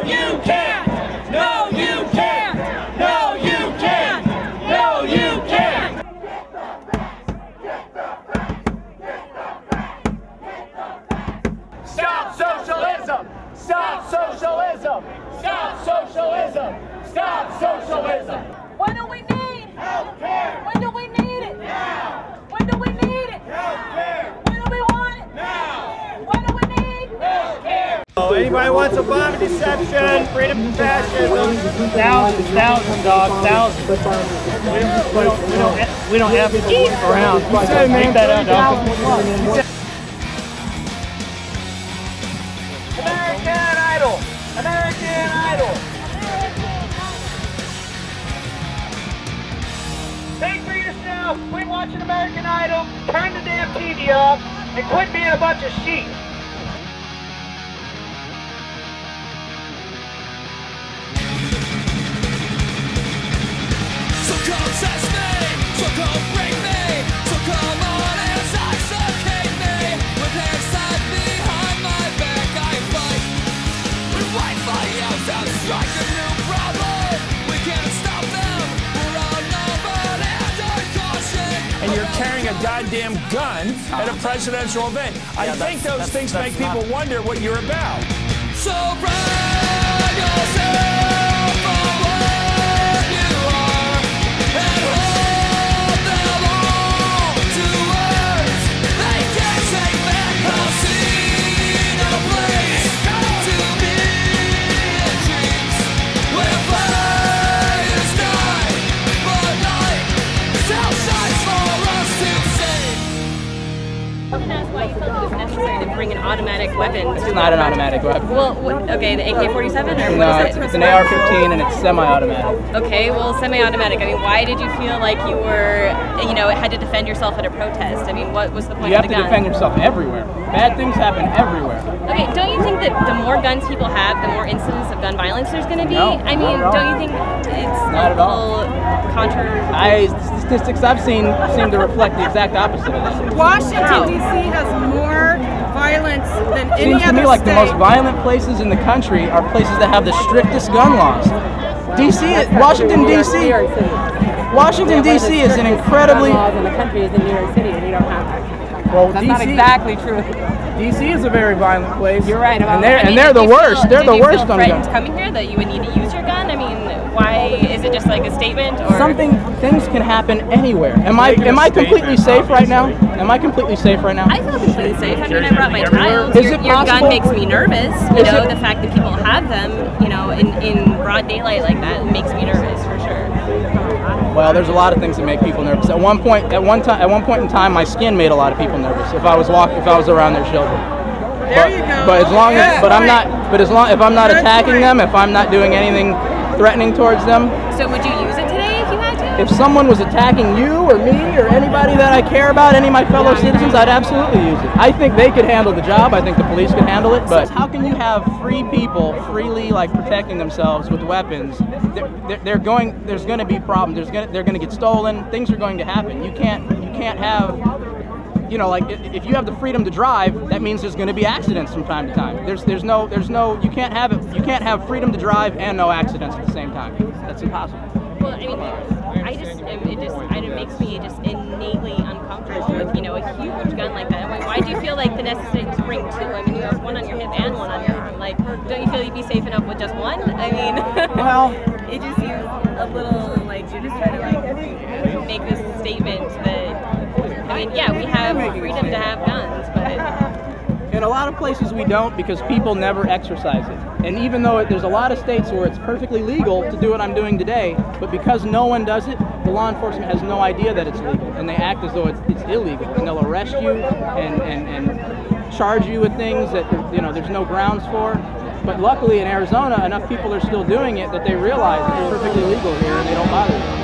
you can't! No, you can't! No, you can't! No, you can't! Stop socialism! Stop socialism! Stop socialism! Stop socialism! What do we need? Healthcare! When do we need it? Now! When do we need it? Healthcare! When do we want it? Now! What do we need? Healthcare! Oh, anybody wants a bomb deception, freedom from fascism? Thousands, dog, thousands. We don't have to keep around. Take that out, dog. American Idol! American Idol! Think for yourself. Quit watching American Idol. Turn the damn TV off and quit being a bunch of sheep. So come test me, so come break me, so come on and suffocate me. With hands tied behind my back, I fight. We fight fires and strike a new problem. We can't stop them, we're outnumbered and under caution. And you're carrying a goddamn gun at a presidential event. I think those things make people wonder what you're about. So brag yourself for what you are, and hold them all to words. They can't take back. I've seen a place to be in dreams where fires die, but light still shines for us to see. I was going to ask why you felt it was necessary to bring an automatic weapon to It's not an automatic weapon. Well, okay, the AK-47 or No, what is it? it's an AR-15 and it's semi-automatic. Okay, well, semi-automatic. I mean, why did you feel like you were, you know, had to defend yourself at a protest? I mean, what was the point You of have the to gun? defend yourself everywhere. Bad things happen everywhere. Okay, don't you think that the more guns people have, the more incidents of gun violence there's going to be? No, I mean, not at all. don't you think it's Not at all. The Statistics I've seen seem to reflect the exact opposite of that. Washington, D.C. has more violence than any Seems to other me like state. the most violent places in the country are places that have the strictest gun laws. Washington, D.C. Washington, D.C. is an incredibly... in the country is in New York City, and you don't have that. Well, That's DC, not exactly true. D.C. is a very violent place. You're right about and that. they're the worst. They're the worst on frightened guns. coming here that you would need to use your gun? I mean, why is it just like a statement or Things can happen anywhere. Am I completely safe right now? Am I completely safe right now? I feel completely safe. I mean, I brought my child. Is Your it gun possible? makes me nervous. You know, the fact that people have them, you know, in broad daylight like that makes me nervous for sure. Well, there's a lot of things that make people nervous. At one point in time, my skin made a lot of people nervous. If I was around their children. There you go. But as long as, Yeah, but I'm right. not. But if I'm not Good attacking point. them, if I'm not doing anything threatening towards them, So would you use it today if you had to? if someone was attacking you or me or anybody that I care about, any of my fellow citizens, I'd absolutely use it. I think they could handle the job. I think the police could handle it. But how can you have free people freely protecting themselves with weapons? There's going to be problems. They're going to get stolen. Things are going to happen. You can't have. You know, if you have the freedom to drive, that means there's going to be accidents from time to time. There's no you can't have it. You can't have freedom to drive and no accidents at the same time. That's impossible. Well, I mean, it makes me just innately uncomfortable with, you know, a huge gun like that. I mean, why do you feel like the necessity to bring two? I mean, you have one on your hip and one on your arm. Like, don't you feel you'd be safe enough with just one? I mean, Well, it just seems a little like you're just trying to make this statement that. I mean, yeah, we have freedom to have guns, but in a lot of places we don't because people never exercise it. And even though there's a lot of states where it's perfectly legal to do what I'm doing today, but because no one does it, the law enforcement has no idea that it's legal, and they act as though it's illegal, and they'll arrest you and charge you with things that there's no grounds for. But luckily in Arizona, enough people are still doing it that they realize it's perfectly legal here and they don't bother you.